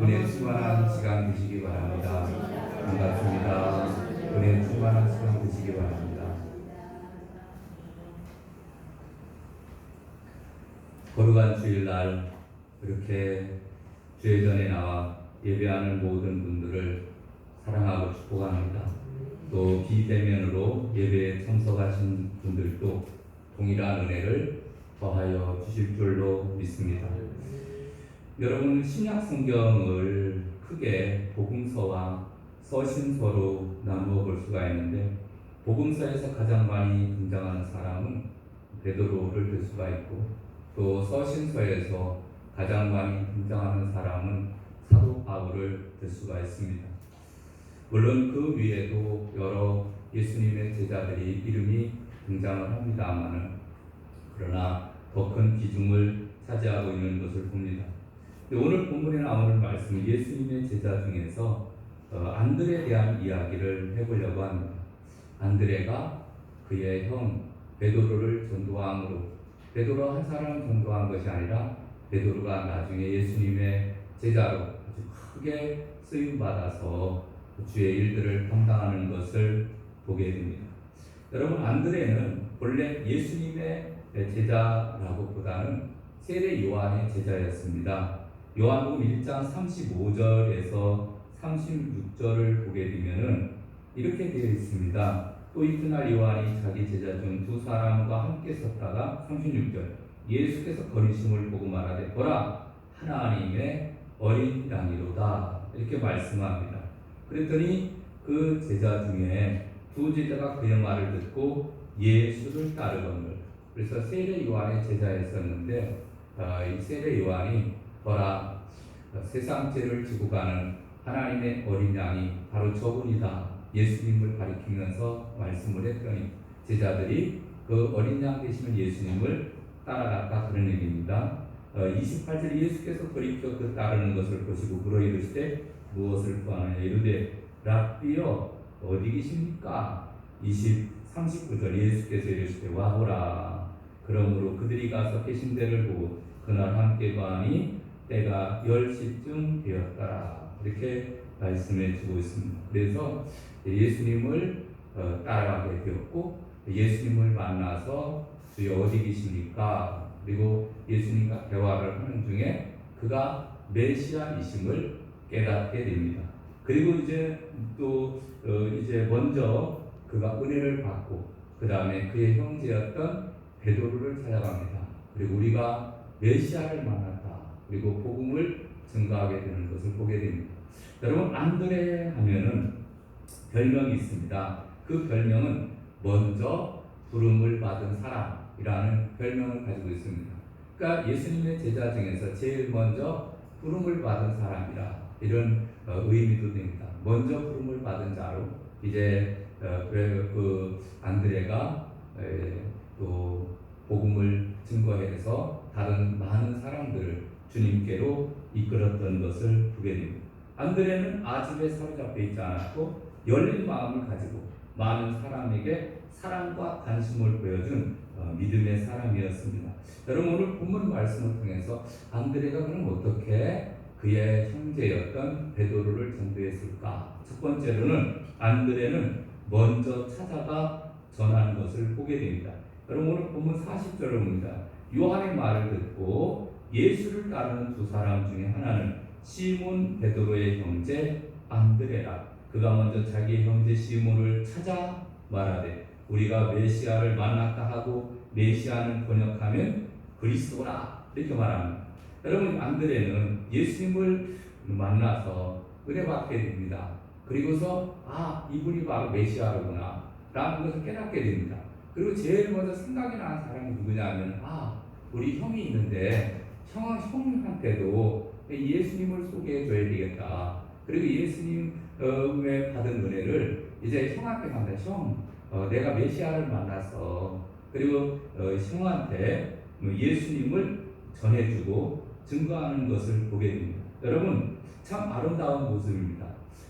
은혜 충만한 시간 되시기 바랍니다. 반갑습니다. 은혜 충만한 시간 되시기 바랍니다. 거룩한 주일날 이렇게 주의 전에 나와 예배하는 모든 분들을 사랑하고 축복합니다. 또 비대면으로 예배에 참석하신 분들도 동일한 은혜를 더하여 주실 줄로 믿습니다. 여러분, 신약 성경을 크게 복음서와 서신서로 나누어 볼 수가 있는데, 복음서에서 가장 많이 등장하는 사람은 베드로를 들 수가 있고, 또 서신서에서 가장 많이 등장하는 사람은 사도 바울을 들 수가 있습니다. 물론 그 위에도 여러 예수님의 제자들이 이름이 등장을 합니다만, 그러나 더 큰 비중을 차지하고 있는 것을 봅니다. 오늘 본문에 나오는 말씀, 예수님의 제자 중에서 안드레에 대한 이야기를 해보려고 합니다. 안드레가 그의 형 베드로를 전도함으로, 베드로 한 사람 전도한 것이 아니라 베드로가 나중에 예수님의 제자로 아주 크게 쓰임받아서 주의 일들을 감당하는 것을 보게 됩니다. 여러분, 안드레는 본래 예수님의 제자라고 보다는 세례 요한의 제자였습니다. 요한복음 1장 35절에서 36절을 보게 되면은 이렇게 되어 있습니다. 또 이튿날 요한이 자기 제자 중 두 사람과 함께 섰다가 36절, 예수께서 걸으심을 보고 말하되 보라, 하나님의 어린 양이로다, 이렇게 말씀합니다. 그랬더니 그 제자 중에 두 제자가 그의 말을 듣고 예수를 따르거늘. 그래서 세례 요한의 제자였었는데, 이 세례 요한이 보라, 세상 죄를 지고 가는 하나님의 어린 양이 바로 저분이다, 예수님을 가리키면서 말씀을 했더니 제자들이 그 어린 양 되시는 예수님을 따라갔다, 그런 얘기입니다. 28절, 예수께서 돌이켜 그 따르는 것을 보시고 물어 이르시되 무엇을 구하느냐 이르되 랍비여 어디 계십니까? 39절, 예수께서 이르시되 와보라. 그러므로 그들이 가서 계신 데를 보고 그날 함께 가니 때가 10시쯤 되었더라, 이렇게 말씀해 주고 있습니다. 그래서 예수님을 따라가게 되었고, 예수님을 만나서 주여 어디 계십니까? 그리고 예수님과 대화를 하는 중에 그가 메시아이심을 깨닫게 됩니다. 그리고 이제 또 이제 먼저 그가 은혜를 받고 그 다음에 그의 형제였던 베드로를 찾아갑니다. 그리고 우리가 메시아를 만났다, 그리고 복음을 증거하게 되는 것을 보게 됩니다. 여러분, 안드레 하면은 별명이 있습니다. 그 별명은 먼저 부름을 받은 사람이라는 별명을 가지고 있습니다. 그러니까 예수님의 제자 중에서 제일 먼저 부름을 받은 사람이라, 이런 의미도 됩니다. 먼저 부름을 받은 자로 이제 그 안드레가 또 복음을 증거해서 다른 많은 사람들을 주님께로 이끌었던 것을 보게 됩니다. 안드레는 아집에 사로잡혀 있지 않았고 열린 마음을 가지고 많은 사람에게 사랑과 관심을 보여준 믿음의 사람이었습니다. 여러분, 오늘 본문 말씀을 통해서 안드레가 그럼 어떻게 그의 형제였던 베드로를 전도했을까? 첫 번째로는 안드레는 먼저 찾아가 전하는 것을 보게 됩니다. 여러분, 오늘 본문 40절을 봅니다. 요한의 말을 듣고 예수를 따르는 두 사람 중에 하나는 시몬 베드로의 형제 안드레라. 그가 먼저 자기 형제 시몬을 찾아 말하되 우리가 메시아를 만났다 하고, 메시아는 번역하면 그리스도라, 이렇게 말합니다. 여러분, 안드레는 예수님을 만나서 은혜 받게 됩니다. 그리고서 이분이 바로 메시아로구나 라는 것을 깨닫게 됩니다. 그리고 제일 먼저 생각이 나는 사람이 누구냐면 우리 형이 있는데 형한테도 예수님을 소개해 줘야 되겠다. 그리고 예수님의 받은 은혜를 이제 형한테 간다. 형, 내가 메시아를 만나서 그리고 형한테 예수님을 전해주고 증거하는 것을 보게 됩니다. 여러분, 참 아름다운 모습입니다.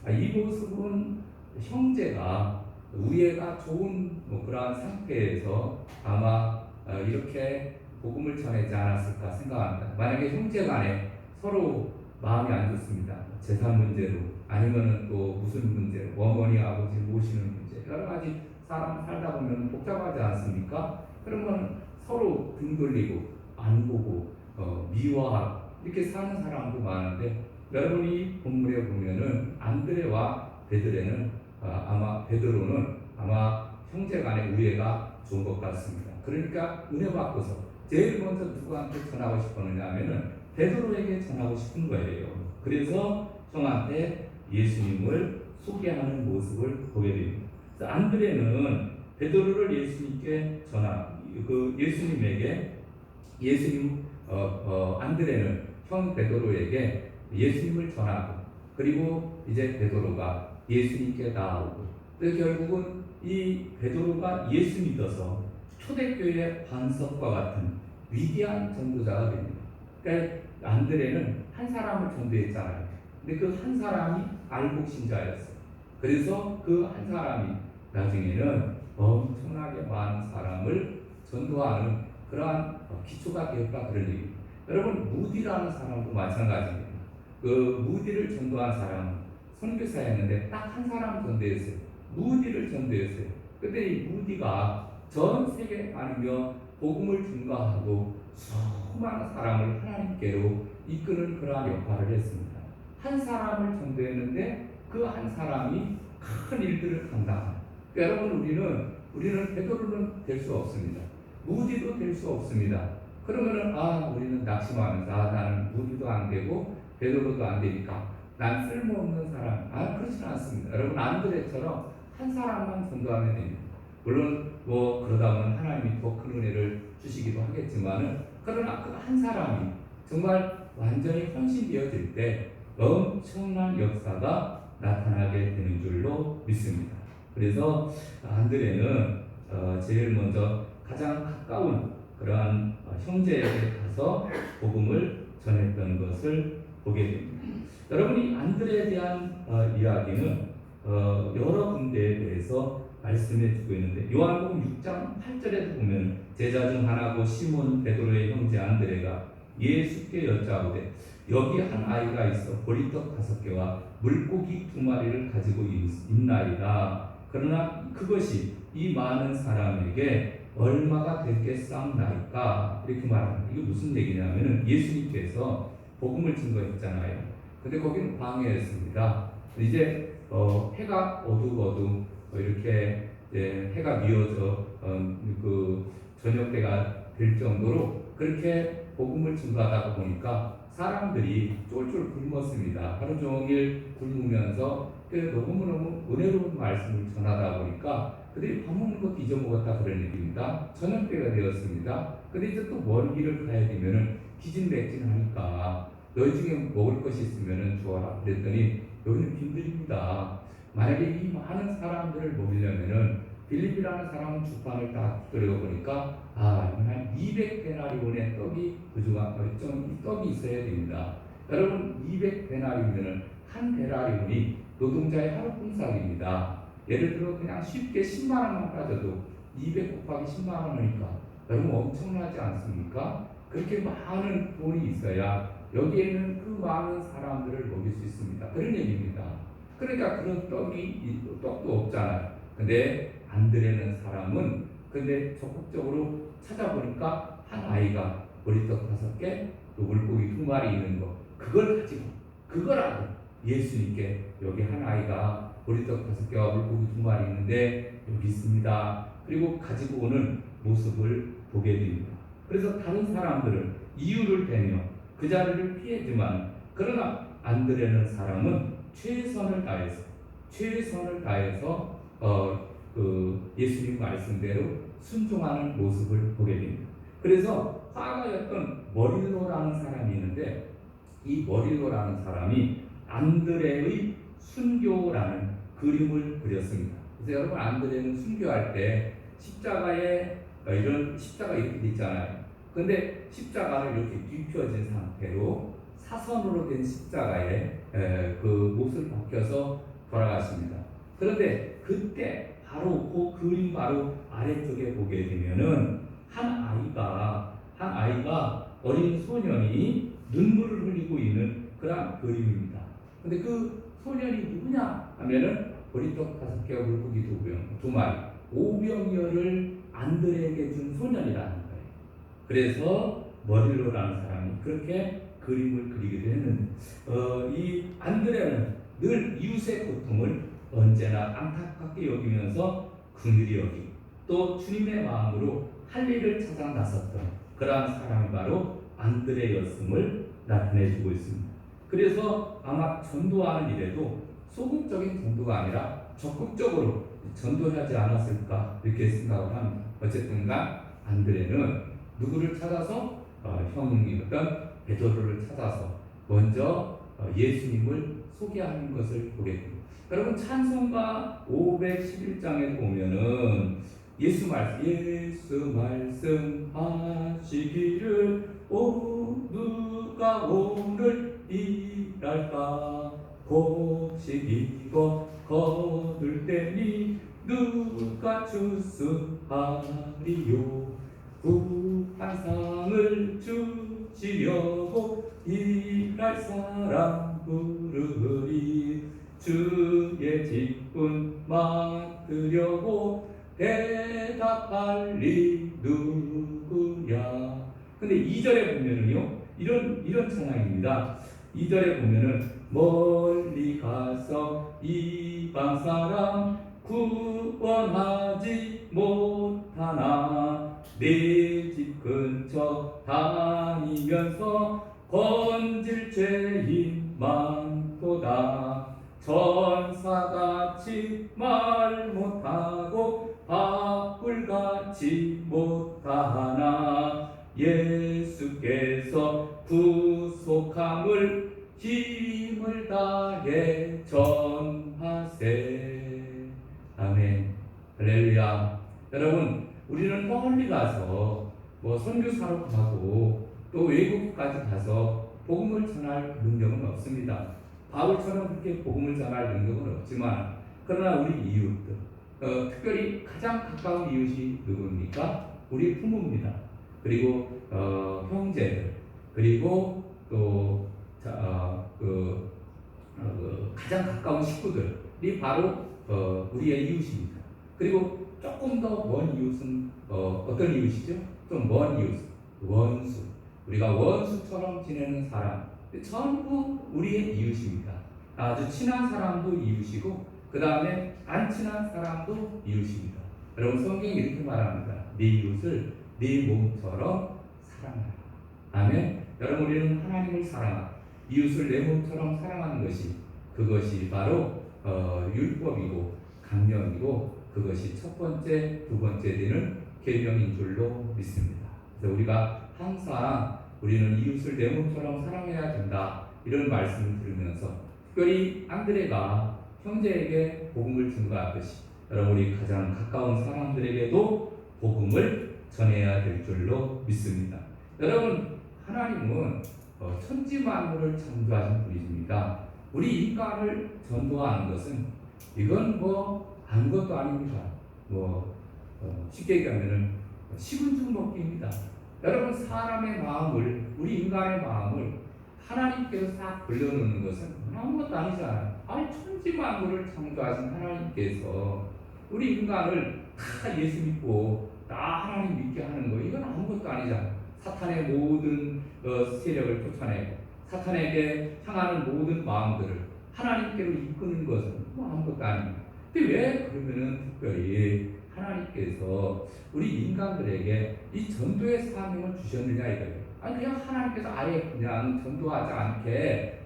이 모습은 형제가 우애가 좋은 그러한 상태에서 아마 이렇게 복음을 전하지 않았을까 생각합니다. 만약에 형제간에 서로 마음이 안 좋습니다. 재산 문제로 아니면은 또 무슨 문제로 어머니 아버지 모시는 문제 여러 가지 사람 살다 보면 복잡하지 않습니까? 그러면 서로 등 돌리고 안 보고 미워하고 이렇게 사는 사람도 많은데 여러분이 본문에 보면은 안드레와 베드레는 아마 베드로는 아마 형제간의 우애가 좋은 것 같습니다. 그러니까 은혜 받고서 제일 먼저 누구한테 전하고 싶었느냐 하면은 베드로에게 전하고 싶은 거예요. 그래서 형한테 예수님을 소개하는 모습을 보게 됩니다. 안드레는 베드로를 예수님께 예수님에게 안드레는 형 베드로에게 예수님을 전하고 그리고 이제 베드로가 예수님께 나아오고 또 결국은 이 베드로가 예수 믿어서 초대교회의 반석과 같은 위대한 전도자가 됩니다. 그러니까 안드레는 한 사람을 전도했잖아요. 근데 그 한 사람이 알복 신자였어요. 그래서 그 한 사람이 나중에는 엄청나게 많은 사람을 전도하는 그러한 기초가 되었다 그런 얘기입니다. 여러분 무디라는 사람도 마찬가지입니다. 그 무디를 전도한 사람은 선교사였는데 딱 한 사람 전도했어요. 무디를 전도했어요. 근데 이 무디가 전 세계에 다니며 복음을 증거하고 수많은 사람을 하나님께로 이끄는 그러한 역할을 했습니다. 한 사람을 전도했는데 그 한 사람이 큰 일들을 감당합니다. 그러니까 여러분 우리는 베드로는 될 수 없습니다. 무디도 될 수 없습니다. 그러면은 우리는 낙심하면서 나는 무디도 안 되고 베드로도 안 되니까 난 쓸모없는 사람. 그렇지는 않습니다. 여러분 안드레처럼 한 사람만 전도하면 됩니다. 물론 그러다 보면 하나님이 더 큰 은혜를 주시기도 하겠지만은 그러나 그 한 사람이 정말 완전히 헌신되어질 때 엄청난 역사가 나타나게 되는 줄로 믿습니다. 그래서 안드레는 제일 먼저 가장 가까운 그러한 형제에게 가서 복음을 전했던 것을 보게 됩니다. 여러분이 안드레에 대한 이야기는 여러 군데에 대해서 말씀해 주고 있는데 요한복음 6장 8절에도 보면 제자 중 하나고 시몬 베드로의 형제 안드레가 예수께 여짜오되 여기 한 아이가 있어 보리떡 5개와 물고기 2마리를 가지고 있나이다. 그러나 그것이 이 많은 사람에게 얼마가 됐겠사옵나이까 이렇게 말합니다. 이게 무슨 얘기냐면은 예수님께서 복음을 증거했잖아요. 근데 거기는 광야였습니다. 이제 해가 어둑어둑 이렇게 해가 미어져 그 저녁 때가 될 정도로 그렇게 복음을 증거하다 보니까 사람들이 쫄쫄 굶었습니다. 하루 종일 굶으면서 너무너무 은혜로운 말씀을 전하다 보니까 그들이 밥 먹는 것도 잊어먹었다 그런 얘기입니다. 저녁 때가 되었습니다. 근데 이제 또 먼 길을 가야 되면은 기진맥진하니까 너희 중에 먹을 것이 있으면은 주어라 그랬더니 여기는 빈들입니다. 만약에 이 많은 사람들을 먹이려면은 빌립이라는 사람은 죽판을 딱 들여보니까 이건 한 200데나리온의 떡이 그중에 떡이 있어야 됩니다. 여러분 200데나리온이면 한 데나리온이 노동자의 하루 품삯입니다. 예를 들어 그냥 쉽게 10만 원만 따져도 200 곱하기 10만 원이니까 여러분 엄청나지 않습니까? 그렇게 많은 돈이 있어야 여기에는 그 많은 사람들을 먹일 수 있습니다. 그런 얘기입니다. 그러니까 그런 떡도 없잖아요. 근데 안드레는 사람은 근데 적극적으로 찾아보니까 한 아이가 보리떡 5개 또 물고기 2마리 있는 거 그걸 가지고 그거라도 예수님께 여기 한 아이가 보리떡 5개와 물고기 2마리 있는데 여기 있습니다. 그리고 가지고 오는 모습을 보게 됩니다. 그래서 다른 사람들은 이유를 대며 그 자리를 피했지만 그러나 안드레는 사람은 최선을 다해서 그 예수님 말씀대로 순종하는 모습을 보게 됩니다. 그래서 화가였던 머릴로라는 사람이 있는데 이 머릴로라는 사람이 안드레의 순교라는 그림을 그렸습니다. 그래서 여러분 안드레는 순교할 때 십자가에 이런 십자가 이렇게 돼 있잖아요. 근데 십자가를 이렇게 뒤펴진 상태로 사선으로 된 십자가에 그 못을 벗겨서 돌아가십니다. 그런데 그때 바로 그 그림 바로 아래쪽에 보게 되면은 한 아이가 어린 소년이 눈물을 흘리고 있는 그런 그림입니다. 근데 그 소년이 누구냐 하면은 보리떡 5개와 물고기 2마리 5병이어를 안드레에게 준 소년이라는 거예요. 그래서 머릴로라는 사람이 그렇게 그림을 그리기도 했는데 이 안드레는 늘 이웃의 고통을 언제나 안타깝게 여기면서 긍휼히 여기고 또 주님의 마음으로 할 일을 찾아 나섰던 그러한 사람이 바로 안드레였음을 나타내주고 있습니다. 그래서 아마 전도하는 일에도 소극적인 전도가 아니라 적극적으로 전도하지 않았을까 이렇게 생각을 합니다. 어쨌든간 안드레는 누구를 찾아서 형이었던 베드로를 찾아서 먼저 예수님을 소개하는 것을 보게 됩니다. 여러분 찬송가 511장에 보면은 예수 말씀하시기를 누가 오늘 일할까 곡식 입어 거둘 때니 누가 추수하리요 구한상을 주시려고 일할 사람 부르리 주의 직분 맡으려고 대답할 리 누구냐. 근데 2절에 보면은요 이런 찬양입니다. 2절에 보면은 멀리 가서 이방 사람 구원하지 못하나 내 집 근처 다니면서 건질 죄인 많도다. 천사같이 말 못하고 바불같이 못하나 예수께서 구속함을 힘을 다해 전하세. 아멘. 할렐루야. 여러분 우리는 멀리 가서 선교사로 가고 또 외국까지 가서 복음을 전할 능력은 없습니다. 바울처럼 그렇게 복음을 전할 능력은 없지만 그러나 우리 이웃들 특별히 가장 가까운 이웃이 누구입니까? 우리 부모입니다. 그리고 형제들 그리고 또 가장 가까운 식구들이 바로 우리의 이웃입니다. 그리고 조금 더 먼 이웃은 어떤 이웃이죠? 좀 먼 이웃, 원수. 우리가 원수처럼 지내는 사람 전부 우리의 이웃입니다. 아주 친한 사람도 이웃이고 그 다음에 안 친한 사람도 이웃입니다. 여러분 성경이 이렇게 말합니다. 네 이웃을 네 몸처럼 사랑하라. 아멘. 여러분 우리는 하나님을 사랑하고 이웃을 내 몸처럼 사랑하는 것이 그것이 바로 율법이고 강령이고 그것이 첫 번째, 두 번째 되는 계명인 줄로 믿습니다. 그래서 우리가 항상 우리는 이웃을 내 몸처럼 사랑해야 된다 이런 말씀을 들으면서 특별히 안드레가 형제에게 복음을 증거하듯이 여러분 우리 가장 가까운 사람들에게도 복음을 전해야 될 줄로 믿습니다. 여러분 하나님은 천지 만물을 창조하신 분이십니다. 우리 인간을 전도하는 것은 이건 아무것도 아닙니다. 쉽게 얘기하면은 식은 죽 먹기입니다. 여러분 사람의 마음을 우리 인간의 마음을 하나님께서 싹 돌려놓는 것은 아무것도 아니잖아요. 천지 만물을 창조하신 하나님께서 우리 인간을 다 예수 믿고 다 하나님 믿게 하는 거 이건 아무것도 아니잖아요. 사탄의 모든 세력을 쫓아내고 사탄에게 향하는 모든 마음들을 하나님께로 이끄는 것은 아무것도 아닙니다. 근데 왜 그러면은 특별히 하나님께서 우리 인간들에게 이 전도의 사명을 주셨느냐 이거예요. 그냥 하나님께서 아예 그냥 전도하지 않게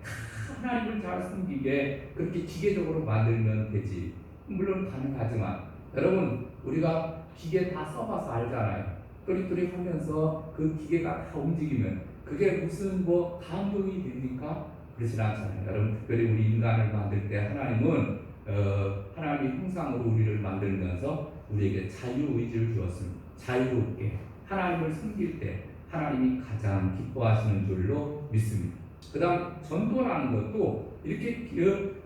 하나님을 잘 섬기게 그렇게 기계적으로 만들면 되지. 물론 가능하지만 여러분 우리가 기계 다 써봐서 알잖아요. 또리또리 하면서 그 기계가 다 움직이면 그게 무슨 감동이 됩니까? 그렇진 않잖아요. 여러분 특별히 우리 인간을 만들 때 하나님은 하나님의 형상으로 우리를 만들면서 우리에게 자유의지를 주었습니다. 자유롭게 하나님을 섬길 때 하나님이 가장 기뻐하시는 줄로 믿습니다. 그 다음 전도라는 것도 이렇게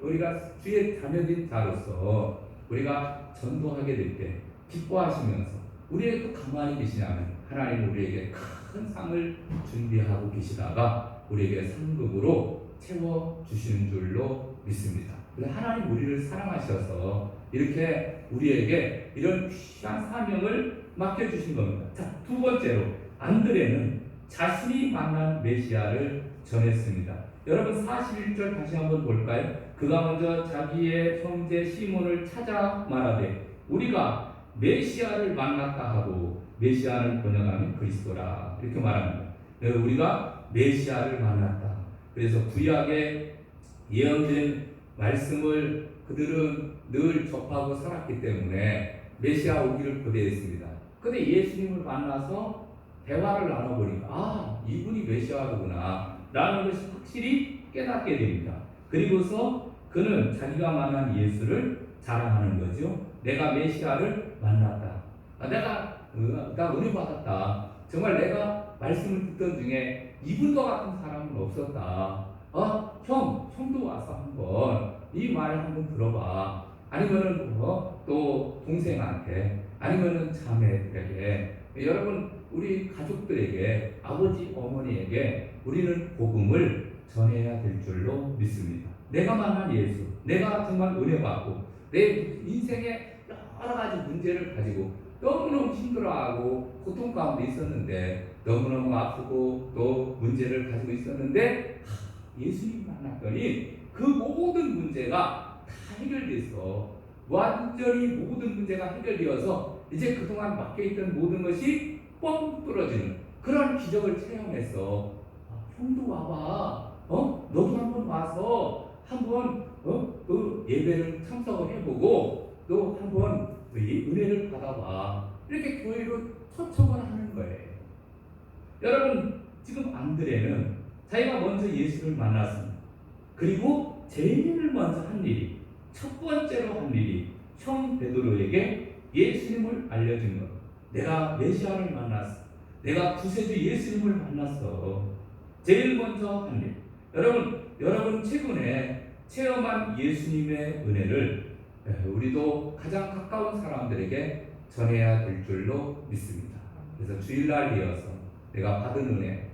우리가 주의 자녀된 자로서 우리가 전도하게 될 때 기뻐하시면서 우리에게 또 가만히 계시냐면 하나님 우리에게 큰 상을 준비하고 계시다가 우리에게 상급으로 채워 주시는 줄로 믿습니다. 하나님 우리를 사랑하셔서 이렇게 우리에게 이런 귀한 사명을 맡겨주신 겁니다. 자, 두 번째로 안드레는 자신이 만난 메시아를 전했습니다. 여러분 41절 다시 한번 볼까요? 그가 먼저 자기의 형제 시몬을 찾아 말하되 우리가 메시아를 만났다 하고, 메시아를 번역하면 그리스도라 이렇게 말합니다. 우리가 메시아를 만났다. 그래서 구약에 예언된 말씀을 그들은 늘 접하고 살았기 때문에 메시아 오기를 고대했습니다. 근데 예수님을 만나서 대화를 나눠보니까 이분이 메시아구나 라는 것이 확실히 깨닫게 됩니다. 그리고서 그는 자기가 만난 예수를 자랑하는 거죠. 내가 메시아를 만났다. 내가 은혜 받았다. 정말 내가 말씀을 듣던 중에 이분과 같은 사람은 없었다. 형도 와서 한번 이 말 한번 들어봐. 아니면은 또 동생한테, 아니면은 자매들에게, 여러분 우리 가족들에게, 아버지 어머니에게 우리는 복음을 전해야 될 줄로 믿습니다. 내가 만난 예수, 내가 정말 은혜 받고 내 인생에 여러 가지 문제를 가지고 너무너무 힘들어하고 고통 가운데 있었는데, 너무너무 아프고 또 문제를 가지고 있었는데 예수님 만났더니 그 모든 문제가 다 해결됐어. 완전히 모든 문제가 해결되어서 이제 그동안 막혀있던 모든 것이 뻥 뚫어지는 그런 기적을 체험했어. 형도 와봐. 너도 한번 와서 한번 그 예배를 참석을 해보고 또 한번 은혜를 받아봐. 이렇게 교회로 초청을 하는 거예요. 여러분 지금 안드레는 자기가 먼저 예수를 만났습니다. 그리고 제일 먼저 한 일이, 첫 번째로 한 일이 형 베드로에게 예수님을 알려준 것. 내가 메시아를 만났어. 내가 구세주 예수님을 만났어. 제일 먼저 한 일. 여러분 최근에 체험한 예수님의 은혜를 우리도 가장 가까운 사람들에게 전해야 될 줄로 믿습니다. 그래서 주일날 이어서 내가 받은 은혜,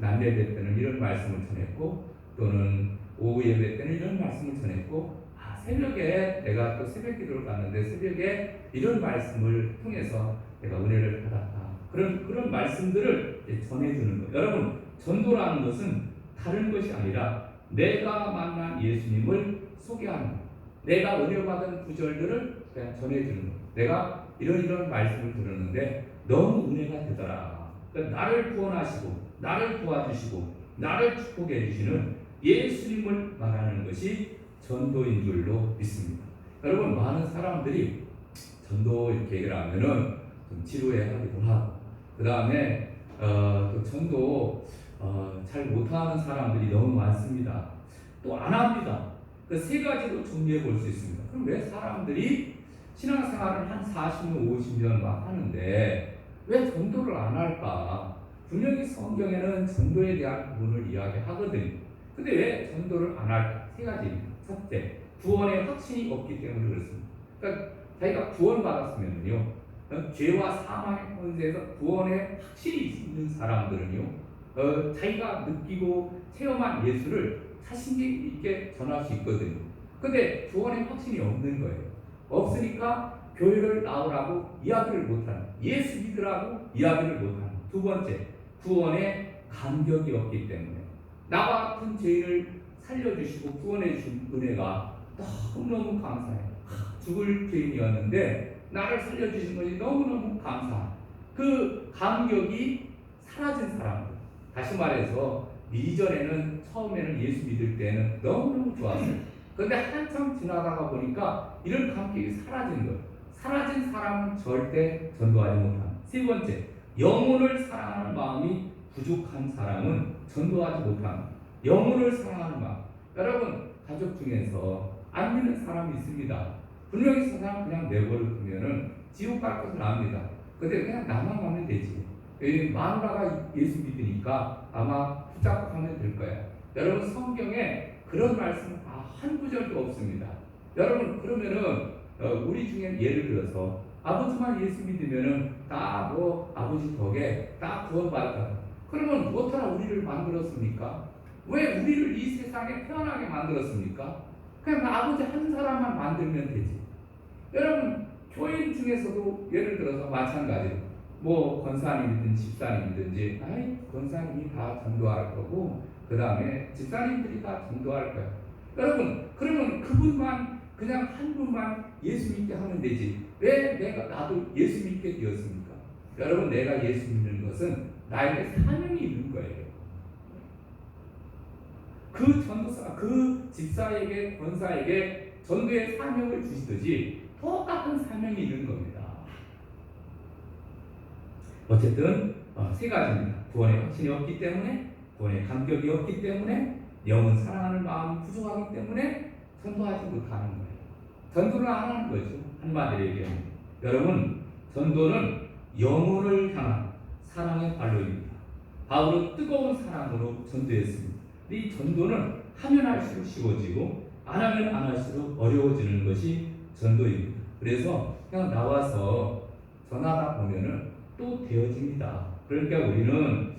낮 예배 때는 이런 말씀을 전했고, 또는 오후 예배 때는 이런 말씀을 전했고, 새벽에 내가 또 새벽 기도를 갔는데 새벽에 이런 말씀을 통해서 내가 은혜를 받았다. 그런 말씀들을 전해주는 것. 여러분 전도라는 것은 다른 것이 아니라 내가 만난 예수님을 소개하는 것. 내가 은혜 받은 구절들을 그냥 전해주는 것. 내가 이런 말씀을 들었는데 너무 은혜가 되더라. 그러니까 나를 구원하시고 나를 도와주시고 나를 축복해 주시는 예수님을 말하는 것이 전도인 줄로 믿습니다. 여러분 많은 사람들이 전도 이렇게 얘기를 하면은 좀 지루해 하기도 하고, 그 다음에 또 전도 잘 못하는 사람들이 너무 많습니다. 또 안 합니다. 그 세 가지로 정리해 볼 수 있습니다. 그럼 왜 사람들이 신앙생활을 한 40년, 50년 막 하는데 왜 전도를 안 할까? 분명히 성경에는 전도에 대한 부분을 이야기하거든요. 근데 왜 전도를 안 할까? 세 가지입니다. 첫째, 구원의 확신이 없기 때문에 그렇습니다. 그러니까 자기가 구원받았으면요, 죄와 사망의 권세에서 구원의 확신이 있는 사람들은요, 자기가 느끼고 체험한 예수를 자신 있게 전할 수 있거든요. 근데 구원의 확신이 없는 거예요. 없으니까 교회를 나오라고 이야기를 못하는, 예수 믿으라고 이야기를 못하는. 두 번째, 구원의 감격이 없기 때문에 나 같은 죄인을 살려주시고 구원해 주신 은혜가 너무너무 감사해요. 죽을 죄인이었는데 나를 살려주신 것이 너무너무 감사한 그 감격이 사라진 사람들. 다시 말해서 이전에는, 처음에는 예수 믿을 때는 너무너무 좋았어요. 그런데 한참 지나다가 보니까 이런 감격이 사라진 거예요. 사라진 사람은 절대 전도하지 못합니다. 세 번째, 영혼을 사랑하는 마음이 부족한 사람은 전도하지 못합니다. 영혼을 사랑하는 마음. 여러분 가족 중에서 안 믿는 사람이 있습니다. 분명히 그 사람 그냥 내버려 두면은 지옥 갈 것을 압니다. 근데 그냥 나만 가면 되지. 마누라가 예수 믿으니까 아마 붙잡고 하면 될 거야. 여러분 성경에 그런 말씀 한 구절도 없습니다. 여러분 그러면은 우리 중에 예를 들어서 아버지만 예수 믿으면은 다 아버지 덕에 다 구원받았다. 그러면 무엇하라 우리를 만들었습니까? 왜 우리를 이 세상에 태어나게 만들었습니까? 그냥 아버지 한 사람만 만들면 되지. 여러분 교인 중에서도 예를 들어서 마찬가지로 뭐 권사님이든 집사님이든지 권사님이 다 전도할 거고 그 다음에 집사님들이 다 전도할 거야. 여러분 그러면 그분만 그냥 한 분만 예수 믿게 하면 되지. 왜 나도 예수 믿게 되었습니까? 여러분 내가 예수 믿는 것은 나에게 사명이 있는 거예요. 그 전도사, 그 집사에게 권사에게 전도의 사명을 주시듯이 똑같은 사명이 있는 겁니다. 어쨌든 세 가지입니다. 구원의 확신이 없기 때문에, 구원의 감격이 없기 때문에, 영은 사랑하는 마음이 부족하기 때문에 전도하지 못하는 거예요. 전도를 안 하는 거죠. 한마디로 얘기하면. 여러분 전도는 영혼을 향한 사랑의 발로입니다. 바울은 뜨거운 사랑으로 전도했습니다. 이 전도는 하면 할수록 쉬워지고 안 하면 안 할수록 어려워지는 것이 전도입니다. 그래서 그냥 나와서 전하다 보면은 또 되어집니다. 그러니까 우리는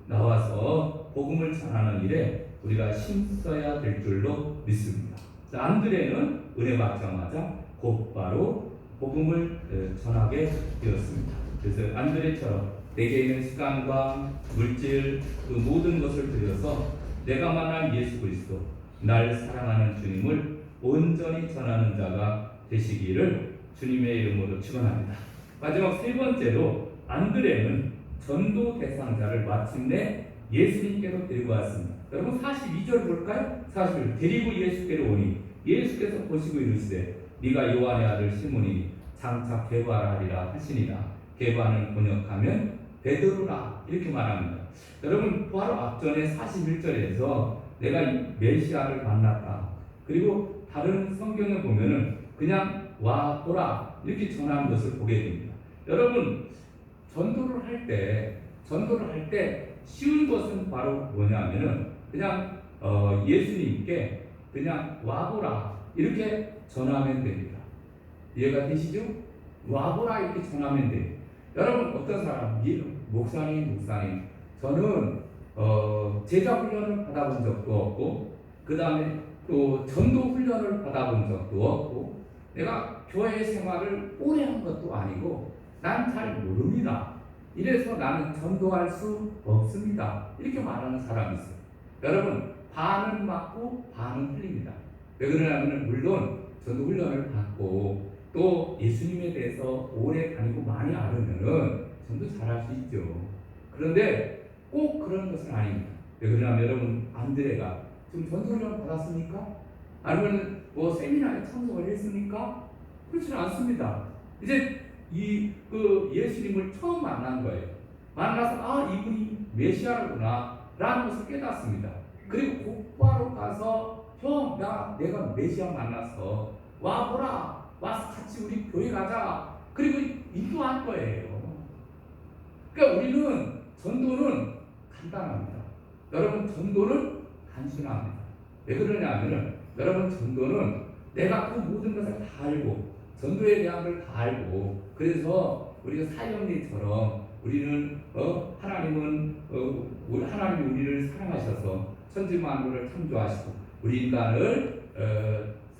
나와서 복음을 전하는 일에 우리가 힘써야 될 줄로 믿습니다. 안드레는 은혜 받자마자 곧바로 복음을 전하게 되었습니다. 그래서 안드레처럼 내게 있는 시간과 물질 그 모든 것을 들여서 내가 만난 예수 그리스도 날 사랑하는 주님을 온전히 전하는 자가 되시기를 주님의 이름으로 축원합니다. 마지막 세 번째로 안드레는 전도 대상자를 마침내 예수님께로 데리고 왔습니다. 여러분 42절 볼까요? 41절 데리고 예수께로 오니 예수께서 보시고 이르시되 네가 요한의 아들 시몬이니 장차 게바라 하시니라. 게바는 번역하면 베드로라 이렇게 말합니다. 여러분 바로 앞전에 41절에서 내가 메시아를 만났다. 그리고 다른 성경에 보면은 그냥 와 보라 이렇게 전하는 것을 보게 됩니다. 여러분 전도를 할 때 쉬운 것은 바로 뭐냐면은 그냥 예수님께 그냥 와보라 이렇게 전하면 됩니다. 이해가 되시죠? 와보라 이렇게 전하면 돼요. 여러분 어떤 사람 목사님 저는 제자 훈련을 받아본 적도 없고 그 다음에 또 전도 훈련을 받아본 적도 없고 내가 교회 생활을 오래 한 것도 아니고 난 잘 모릅니다. 이래서 나는 전도할 수 없습니다. 이렇게 말하는 사람이 있어요. 여러분 반은 맞고 반은 틀립니다. 왜 그러냐면 물론 전도 훈련을 받고 또 예수님에 대해서 오래 다니고 많이 알으면은 전도 잘할 수 있죠. 그런데 꼭 그런 것은 아닙니다. 왜 그러냐면 여러분 안드레가 지금 전도 훈련 받았습니까? 아니면 뭐 세미나에 참석을 했습니까? 그렇지는 않습니다. 이제 예수님을 처음 만난 거예요. 만나서 이분이 메시아구나 라는 것을 깨닫습니다. 그리고 곧바로 가서 내가 메시아 만났어. 와보라. 와서 같이 우리 교회 가자. 그리고 인도할 거예요. 그러니까 우리는 전도는 간단합니다. 여러분 전도는 단순합니다. 왜 그러냐면은 여러분 전도는 내가 그 모든 것을 다 알고 전도에 대한 걸 다 알고 그래서 우리가 사형리처럼 우리는 하나님이 우리를 사랑하셔서 천지 만물을 창조하시고 우리 인간을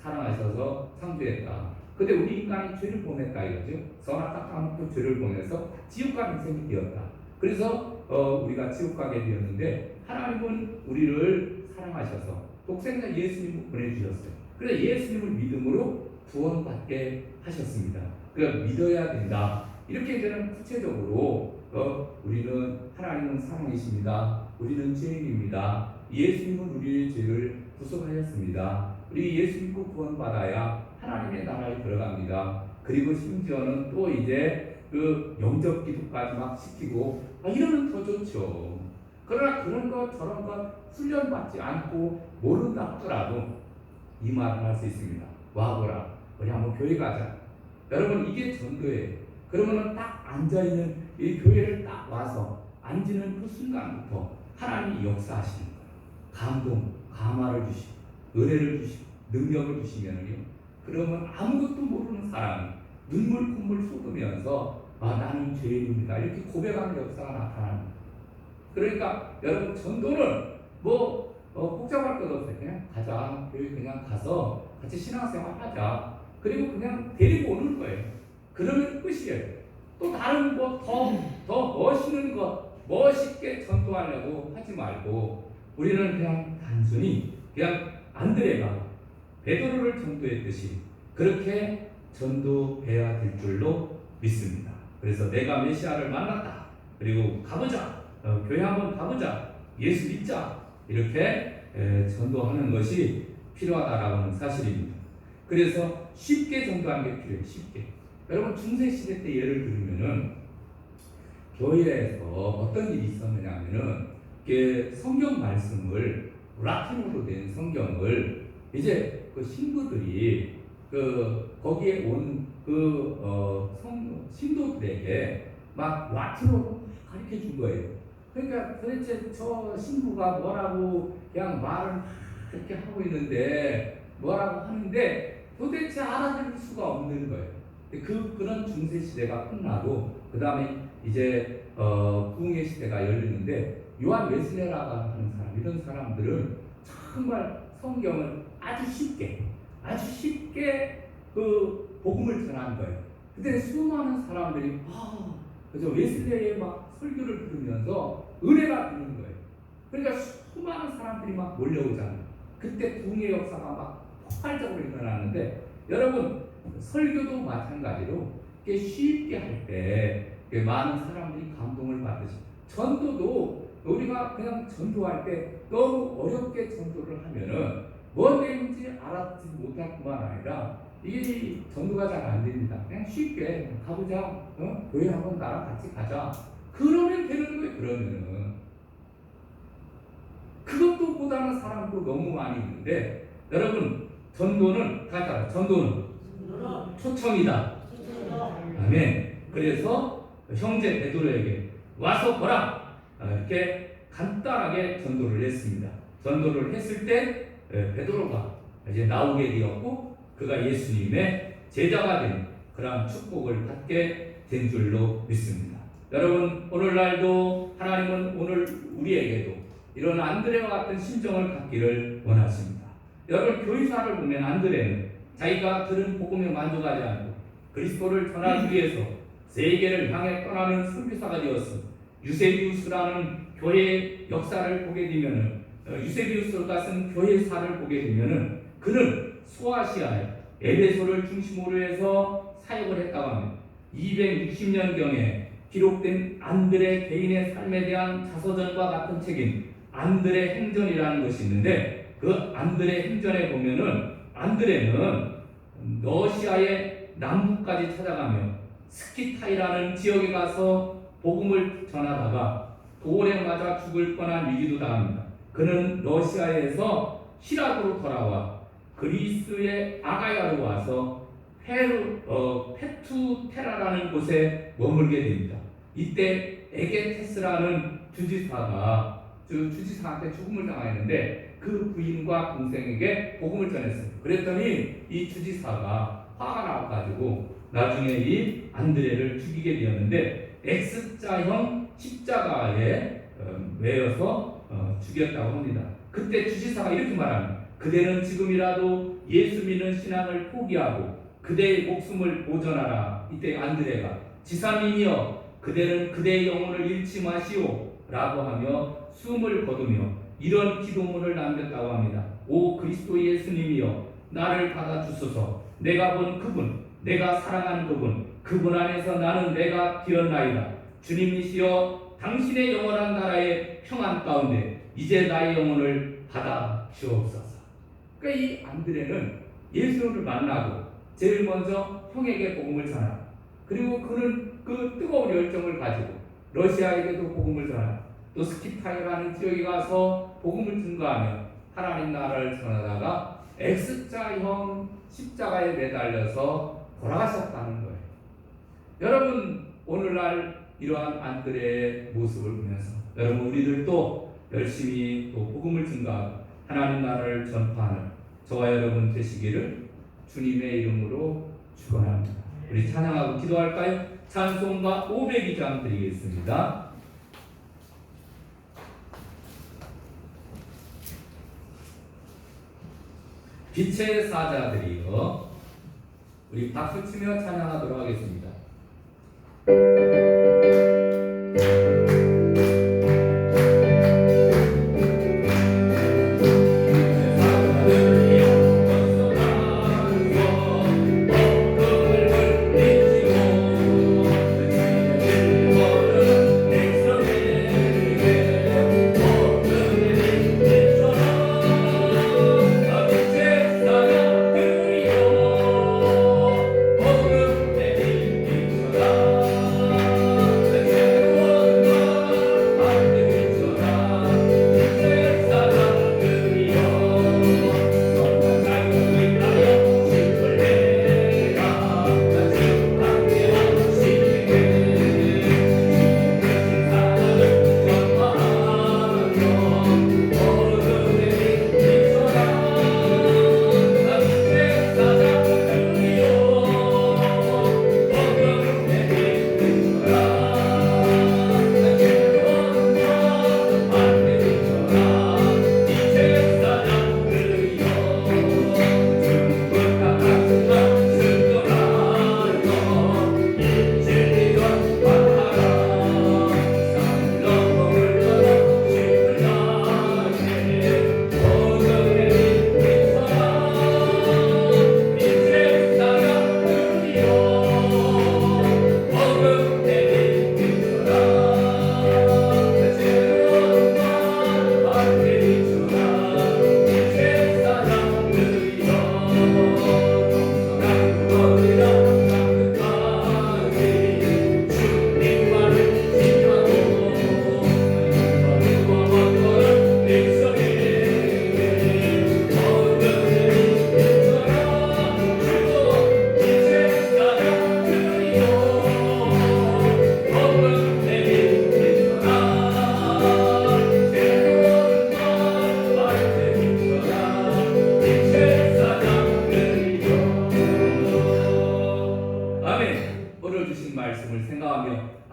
사랑하셔서 창조했다. 근데 우리 인간이 죄를 범했다 이거죠. 선악과를 죄를 범해서 지옥 가는 인생이 되었다. 그래서 우리가 지옥 가게 되었는데 하나님은 우리를 사랑하셔서 독생자 예수님을 보내주셨어요. 그래서 예수님을 믿음으로 구원받게 하셨습니다. 그러니까 믿어야 된다. 이렇게 되는 구체적으로 우리는 하나님은 사랑이십니다. 우리는 죄인입니다. 예수님은 우리의 죄를 구속하셨습니다. 우리 예수 믿고 구원받아야 하나님의 나라에 들어갑니다. 그리고 심지어는 또 이제 그 영접 기도까지 막 시키고 이러면 더 좋죠. 그러나 그런 것 저런 것 훈련받지 않고 모른다 하더라도 이 말을 할 수 있습니다. 와보라. 우리 한번 교회 가자. 여러분 이게 전도예요. 그러면은 딱 앉아있는 이 교회를 딱 와서 앉는 그 순간부터 하나님이 역사하시는 거예요. 감동, 감화를 주시고 은혜를 주시고 능력을 주시면요. 그러면 아무것도 모르는 사람이 눈물 콧물 쏟으면서 나는 죄인입니다. 이렇게 고백하는 역사가 나타납니다. 그러니까 여러분 전도는 복잡할 것 없어요. 그냥 가자. 교회 그냥 가서 같이 신앙생활 하자. 그리고 그냥 데리고 오는 거예요. 그러면 끝이에요. 또 다른 더 멋있는 것, 멋있게 전도하려고 하지 말고 우리는 그냥 단순히 그냥 안드레가 베드로를 전도했듯이 그렇게 전도해야 될 줄로 믿습니다. 그래서 내가 메시아를 만났다. 그리고 가보자. 교회 한번 가보자. 예수 믿자. 이렇게 전도하는 것이 필요하다라고 하는 사실입니다. 그래서 쉽게 전도하는 게 필요해요. 쉽게. 여러분 중세시대 때 예를 들면은 교회에서 어떤 일이 있었느냐 하면은 성경 말씀을 라틴어로 된 성경을 이제 그 신부들이 거기에 온 신도들에게 막 라틴어로 가르쳐 준 거예요. 그러니까 도대체 저 신부가 뭐라고 그냥 말을 그렇게 하고 있는데 뭐라고 하는데 도대체 알아들을 수가 없는 거예요. 그런 중세 시대가 끝나고 그 다음에 이제 부흥의 시대가 열리는데 요한 웨슬레라고 하는 사람 이런 사람들은 정말 성경을 아주 쉽게 그 복음을 전한 거예요. 그때 수많은 사람들이 그저 웨슬레의 막 설교를 들으면서 은혜가 되는 거예요. 그러니까 수많은 사람들이 막 몰려오잖아요. 그때 부흥의 역사가 막 폭발적으로 일어나는데 여러분 설교도 마찬가지로 쉽게 할 때 많은 사람들이 감동을 받으시고 전도도 우리가 그냥 전도할 때 너무 어렵게 전도를 하면은 뭔 내용인지 알아듣지 못할 뿐만 아니라 이게 전도가 잘 안 됩니다. 그냥 쉽게 가보자. 교회 한번 나랑 같이 가자. 그러면 되는 거예요. 그러면은 그것도 못하는 사람도 너무 많이 있는데 여러분 전도는 가자. 전도는 초청이다. 아멘. 그래서 형제 베드로에게 와서 보라. 이렇게 간단하게 전도를 했습니다. 전도를 했을 때 베드로가 이제 나오게 되었고 그가 예수님의 제자가 된 그러한 축복을 받게 된 줄로 믿습니다. 여러분 오늘날도 하나님은 오늘 우리에게도 이런 안드레와 같은 심정을 갖기를 원하십니다. 여러분 교회사를 보면 안드레는 자기가 들은 복음에 만족하지 않고 그리스도를 전하기 위해서 세계를 향해 떠나는 선교사가 되었습니다. 유세비우스라는 교회의 역사를 보게 되면은 유세비우스가 쓴 교회사를 보게 되면은 그는 소아시아에 에베소를 중심으로 해서 사역을 했다고 합니다. 260년경에 기록된 안드레 개인의 삶에 대한 자서전과 같은 책인 안드레 행전이라는 것이 있는데 그 안드레 행전에 보면은 안드레는 러시아의 남부까지 찾아가며 스키타이라는 지역에 가서 복음을 전하다가 돌에 맞아 죽을 뻔한 위기도 당합니다. 그는 러시아에서 히락으로 돌아와 그리스의 아가야로 와서 페투테라라는 곳에 머물게 됩니다. 이때 에게테스라는 주지사한테 죽음을 당했는데 그 부인과 동생에게 복음을 전했어요. 그랬더니 이 주지사가 화가 나가지고 나중에 이 안드레를 죽이게 되었는데 X자형 십자가에 매여서 죽였다고 합니다. 그때 주지사가 이렇게 말합니다. 그대는 지금이라도 예수 믿는 신앙을 포기하고 그대의 목숨을 보존하라. 이때 안드레가 지사님이여 그대는 그대의 영혼을 잃지 마시오 라고 하며 숨을 거두며 이런 기도문을 남겼다고 합니다. 오 그리스도 예수님이여 나를 받아주소서. 내가 본 그분, 내가 사랑하는 그분 안에서 나는 내가 되었나이다. 주님이시여 당신의 영원한 나라의 평안 가운데 이제 나의 영혼을 받아 주옵소서. 그러니까 이 안드레는 예수를 만나고 제일 먼저 형에게 복음을 전하고 그리고 그는 그 뜨거운 열정을 가지고 러시아에게도 복음을 전하고 또 스키타이라는 지역에 가서 복음을 증거하며 하나님 나라를 전하다가 X자형 십자가에 매달려서 돌아가셨다는 거예요. 여러분 오늘날 이러한 안드레의 모습을 보면서 여러분 우리들도 열심히 또 복음을 증거하고 하나님 나라를 전파하는 저와 여러분 되시기를 주님의 이름으로 축원합니다. 우리 찬양하고 기도할까요? 찬송가 502장 드리겠습니다. 빛의 사자들이여. 우리 박수 치며 찬양하도록 하겠습니다.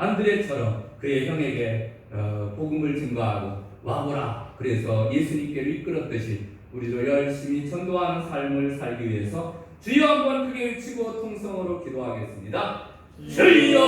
안드레처럼 그의 형에게 복음을 증거하고 와보라 그래서 예수님께로 이끌었듯이 우리도 열심히 전도하는 삶을 살기 위해서 주여 한번 크게 외치고 통성으로 기도하겠습니다. 주여.